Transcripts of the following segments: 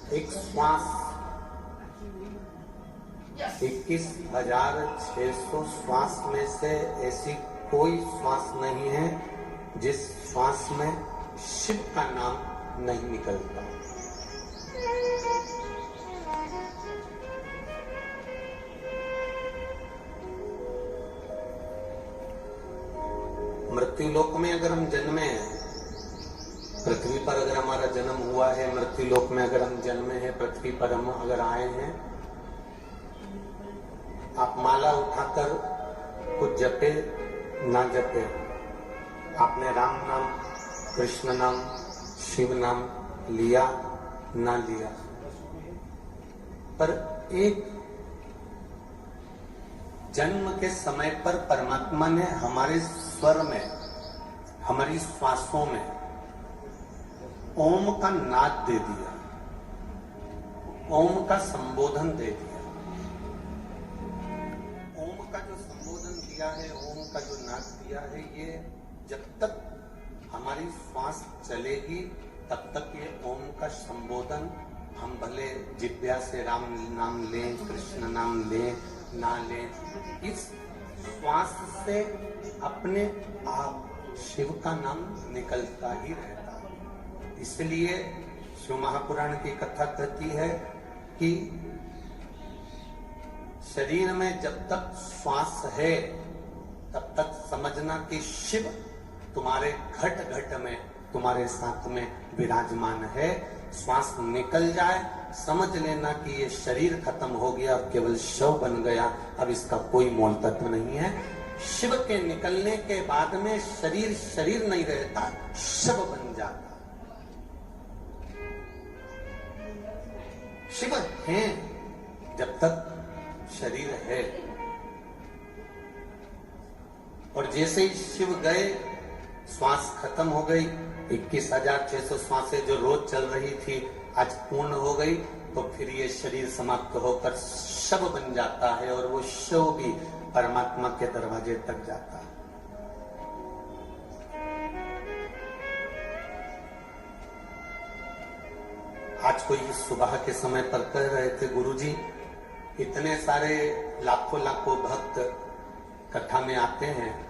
एक श्वास 21,600 श्वास में से ऐसी कोई श्वास नहीं है जिस श्वास में शिव का नाम नहीं निकलता। मृत्युलोक में अगर हम जन्मे हैं, पृथ्वी पर अगर हमारा जन्म हुआ है, मृत्युलोक में अगर हम जन्मे हैं, पृथ्वी पर हम अगर आए हैं, आप माला उठाकर कुछ जपे ना जपे, आपने राम नाम, कृष्ण नाम, शिव नाम लिया ना लिया, पर एक जन्म के समय पर परमात्मा ने हमारे स्वर में, हमारी श्वासों में ओम का नाद दे दिया, ओम का संबोधन दे दिया। ओम का जो संबोधन दिया है, ओम का जो नाद दिया है, ये जब तक हमारी श्वास चलेगी तब तक ये ओम का संबोधन हम भले जिह्वा से राम नाम लें, कृष्ण नाम लें ना लें, इस श्वास से अपने आप शिव का नाम निकलता ही रहता है। इसलिए शिव महापुराण की कथा कहती है कि शरीर में जब तक श्वास है तब तक समझना कि शिव तुम्हारे घट घट में, तुम्हारे साथ में विराजमान है। श्वास निकल जाए, समझ लेना कि ये शरीर खत्म हो गया, अब केवल शव बन गया, अब इसका कोई मोल तत्व नहीं है। शिव के निकलने के बाद में शरीर शरीर नहीं रहता, शव बन जाता। शिव है जब तक शरीर है, और जैसे ही शिव गए, श्वास खत्म हो गई, 21,600 श्वासें जो रोज चल रही थी आज पूर्ण हो गई, तो फिर ये शरीर समाप्त होकर शव बन जाता है, और वो शव भी परमात्मा के दरवाजे तक जाता है। आज कोई सुबह के समय पर कह रहे थे, गुरुजी इतने सारे लाखों लाखों भक्त कथा में आते हैं,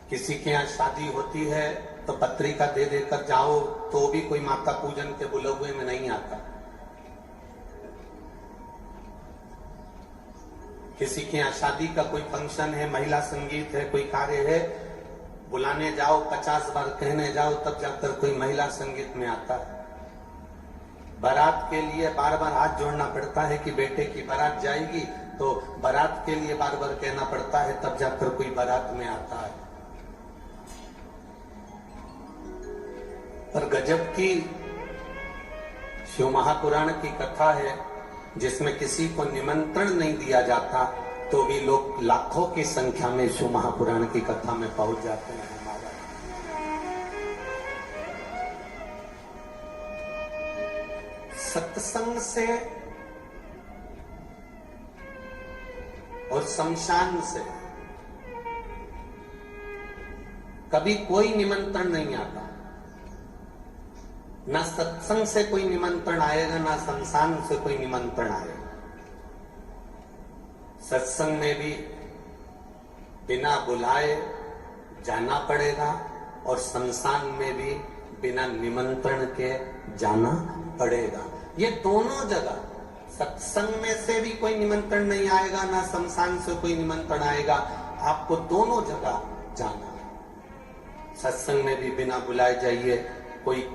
किसी के यहाँ शादी होती है तो पत्रिका दे देकर जाओ, तो भी कोई माता पूजन के बुलौए में नहीं आता। किसी के यहाँ शादी का कोई फंक्शन है, महिला संगीत है, कोई कार्य है, बुलाने जाओ, 50 बार कहने जाओ, तब जाकर कोई महिला संगीत में आता है। बारात के लिए बार बार हाथ जोड़ना पड़ता है कि बेटे की बारात जाएगी, तो बारात के लिए बार बार कहना पड़ता है, तब जाकर कोई बारात में आता है। पर गजब की शिव महापुराण की कथा है, जिसमें किसी को निमंत्रण नहीं दिया जाता, तो भी लोग लाखों की संख्या में शिव महापुराण की कथा में पहुंच जाते हैं। सत्संग से और शमशान से कभी कोई निमंत्रण नहीं आता। ना सत्संग से कोई निमंत्रण आएगा, ना शमशान से कोई निमंत्रण आएगा। सत्संग में भी बिना बुलाए जाना पड़ेगा, और शमशान में भी बिना निमंत्रण के जाना पड़ेगा। ये दोनों जगह, सत्संग में से भी कोई निमंत्रण नहीं आएगा, ना शमशान से कोई निमंत्रण आएगा, आपको दोनों जगह जाना है। सत्संग में भी बिना बुलाए जाइए, कोई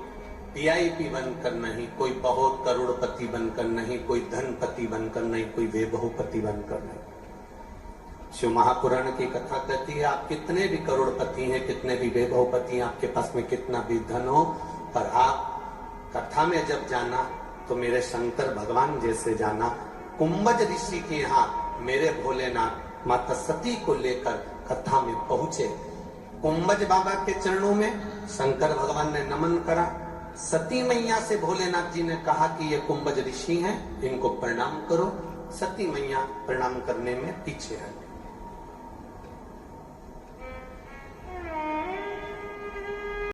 वीआईपी बनकर नहीं, कोई बहुत करोड़पति बनकर नहीं, कोई धनपति बनकर नहीं, कोई वैभवपति बनकर नहीं। शिव महापुराण की कथा कहती है, आप कितने भी करोड़पति हैं, कितने भी वैभवपति हैं, आपके पास में कितना भी धन हो, पर आप कथा में जब जाना तो मेरे शंकर भगवान जैसे जाना। कुंभज ऋषि के यहाँ मेरे भोलेनाथ माता सती को लेकर कथा में पहुंचे। कुंभज बाबा के चरणों में शंकर भगवान ने नमन करा। सती मैया से भोलेनाथ जी ने कहा कि ये कुंभज ऋषि हैं, इनको प्रणाम करो। सती मैया प्रणाम करने में पीछे हट।